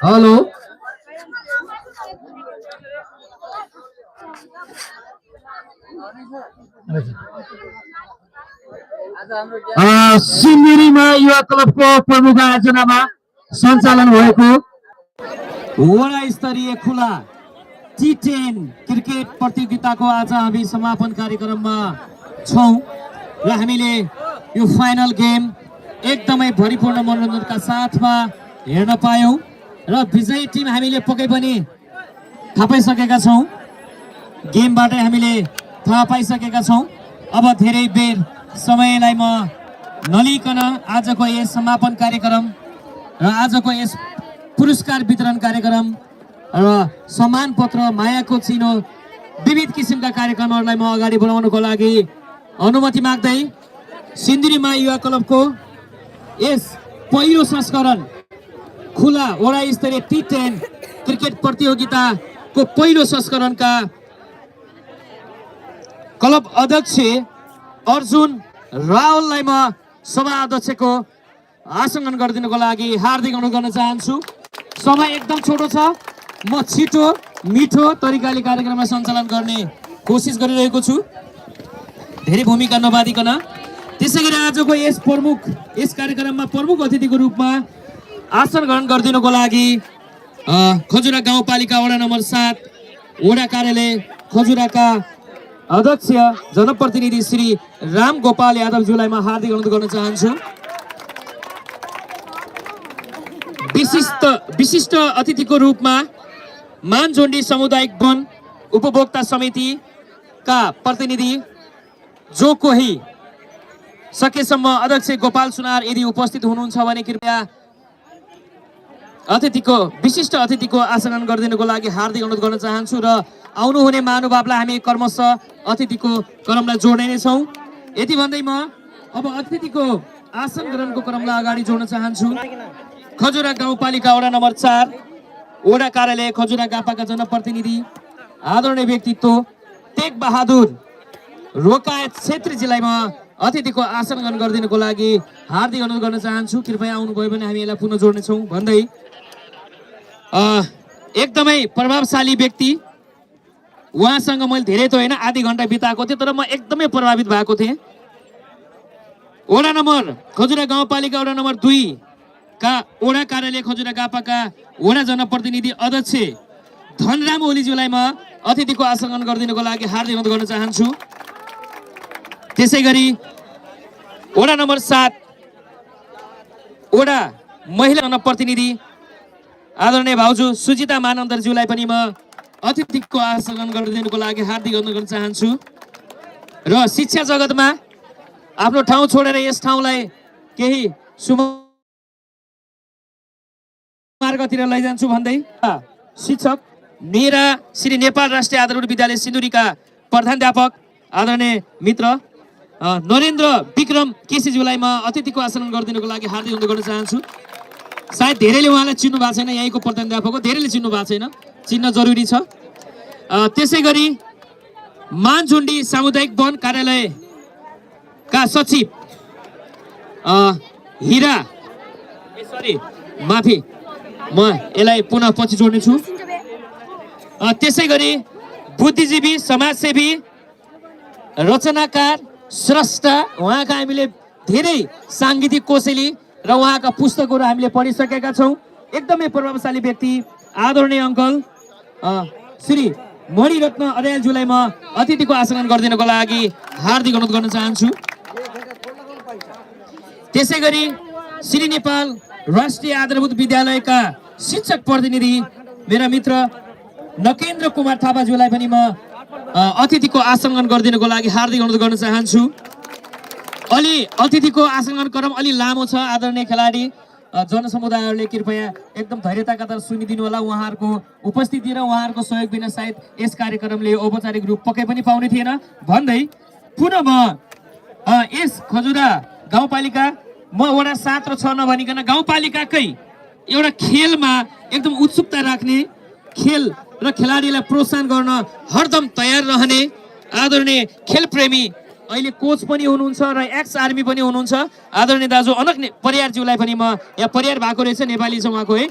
Hello सिन्धुलीमा युवा क्लबको प्रमुख आयोजनामा सञ्चालन भएको वडा स्तरीय खुला T10 क्रिकेट प्रतियोगिताको आज हामी समापन कार्यक्रममा छौं र हामीले यो फाइनल गेम एकदमै भरिपूर्ण मनोरञ्जनका साथमा हेर्न पायौं र विजयी टिम हामीले पक्कै पनि थाहा पाइसकेका छौं। गेमबाटै हामीले थाहा पाइसकेका छौं। अब धेरै बेर समयलाई म नलिकन आजको यस समापन कार्यक्रम र आजको यस पुरस्कार वितरण कार्यक्रम र सम्मान पत्र मायाको चिनो विविध किसिमका कार्यक्रमहरूलाई म अगाडि बढाउनको लागि अनुमति माग्दै सिन्धुलीमा युवा क्लबको यस पहिलो संस्करण खुला वडा स्तरीय T10 क्रिकेट प्रतियोगिताको पहिलो संस्करणका क्लब अध्यक्ष अर्जुन रावललाई म सभा अध्यक्षको आसन गरिदिनको लागि हार्दिक अनुरोध गर्न चाहन्छु। समय एकदम छोटो छ, म छिटो मिठो तरिकाले कार्यक्रमलाई सञ्चालन गर्ने कोसिस गरिरहेको छु, धेरै भूमिका नबाधिकन। त्यसैगरी आजको यस कार्यक्रममा प्रमुख अतिथिको रूपमा आसन ग्रहण गरिदिनको लागि खजुरा गाउँपालिका वडा नम्बर 7 वडा कार्यालय खजुराका अध्यक्ष जनप्रतिनिधि श्री राम गोपाल यादवज्यूलाई म हार्दिक अनुरोध गर्न चाहन्छु। विशिष्ट अतिथिको रूपमा मानझोन्डी सामुदायिक वन उपभोक्ता समितिका प्रतिनिधि जो कोही सकेसम्म अध्यक्ष गोपाल सुनार यदि उपस्थित हुनुहुन्छ भने कृपया विशिष्ट अतिथिको आसन गरिदिनको लागि हार्दिक अनुरोध गर्न चाहन्छु र आउनुहुने महानुभावलाई हामी क्रमशः अतिथिको क्रमलाई जोड्ने नै छौं। यति भन्दै म अब अतिथिको आसन ग्रहणको क्रमलाई अगाडि जोड्न चाहन्छु। खजुरा गाउँपालिका वडा नम्बर 4 वडा कार्यालय खजुरा गापाका जनप्रतिनिधि आदरणीय व्यक्तित्व टेक बहादुर रोकायत छेत्रीजीलाई म अतिथिको आसन ग्रहण गरिदिनको लागि हार्दिक अनुरोध गर्न चाहन्छु। कृपया आउनुभयो भने हामी यसलाई पुनः जोड्नेछौँ भन्दै एकदमै प्रभावशाली व्यक्ति, उहाँसँग मैले धेरै त होइन आधी घण्टा बिताएको थिएँ, तर म एकदमै प्रभावित भएको थिएँ। वडा नम्बर खजुरा गाउँपालिका वडा नम्बर 2 का वडा कार्यालय खजुरा गापाका वडा जनप्रतिनिधि अध्यक्ष धनराम ओलीज्यूलाई म अतिथिको आसन ग्रहण गरिदिनको लागि हार्दिक अनुरोध गर्न चाहन्छु। त्यसैगरी वडा नम्बर 7 वडा महिला जनप्रतिनिधि आदरणीय भाउजू सुजिता मानन्दरज्यूलाई पनि म अतिथिको आसन ग्रहण गरिदिनको लागि हार्दिक अनुरोध गर्न चाहन्छु। र शिक्षा जगतमा आफ्नो ठाउँ छोडेर यस ठाउँलाई केही सुमार्गतिर लैजान्छु भन्दै शिक्षक मेरा श्री नेपाल राष्ट्रिय आधारभूत विद्यालय सिन्धुलीका प्रधानाध्यापक आदरणीय मित्र नरेन्द्र विक्रम केसीज्यूलाई म अतिथिको आसन गरिदिनको लागि हार्दिक अनुरोध गर्न चाहन्छु। सायद धेरैले उहाँलाई चिन्नु भएको छैन, यहीँको प्रधानाध्यापक हो, धेरैले चिन्नु भएको छैन, चिन्न जरुरी छ। त्यसैगरी मानझुन्डी सामुदायिक वन कार्यालयका सचिव हिरा माफी म यसलाई पुनः पछि जोड्नेछु। त्यसैगरी बुद्धिजीवी समाजसेवी रचनाकार स्रष्टा, उहाँका हामीले धेरै साङ्गीतिक कौशली र उहाँका पुस्तकहरू हामीले पढिसकेका छौँ। एकदमै प्रभावशाली व्यक्ति आदरणीय अङ्कल श्री मणिरत्न अर्यालज्यूलाई म अतिथिको आसन गरिदिनको लागि हार्दिक अनुरोध गर्न चाहन्छु। त्यसैगरी श्री नेपाल राष्ट्रिय आधारभूत विद्यालयका शिक्षक प्रतिनिधि मेरा मित्र नकेन्द्र कुमार थापाज्यूलाई पनि म अतिथिको आसन गरिदिनको लागि हार्दिक अनुरोध गर्न चाहन्छु। अलि अतिथिको आसन क्रम अलि लामो छ, आदरणीय खेलाडी जनसमुदायहरूले कृपया एकदम धैर्यताका साथ सुनिदिनु होला। उहाँहरूको उपस्थिति र उहाँहरूको सहयोग बिना सायद यस कार्यक्रमले औपचारिक रूप पक्कै पनि पाउने थिएन भन्दै पुनः म यस खजुरा गाउँपालिका म वडा 7 र 6 नभनिकन गाउँपालिकाकै एउटा खेलमा एकदम उत्सुकता राख्ने, खेल र खेलाडीलाई प्रोत्साहन गर्न हरदम तयार रहने आदरणीय खेलप्रेमी अहिले कोच पनि हुनुहुन्छ र एक्स आर्मी पनि हुनुहुन्छ आदरणीय दाजु अनक परियारज्यूलाई पनि म यहाँ परियार भएको रहेछ, नेपाली छ उहाँको है,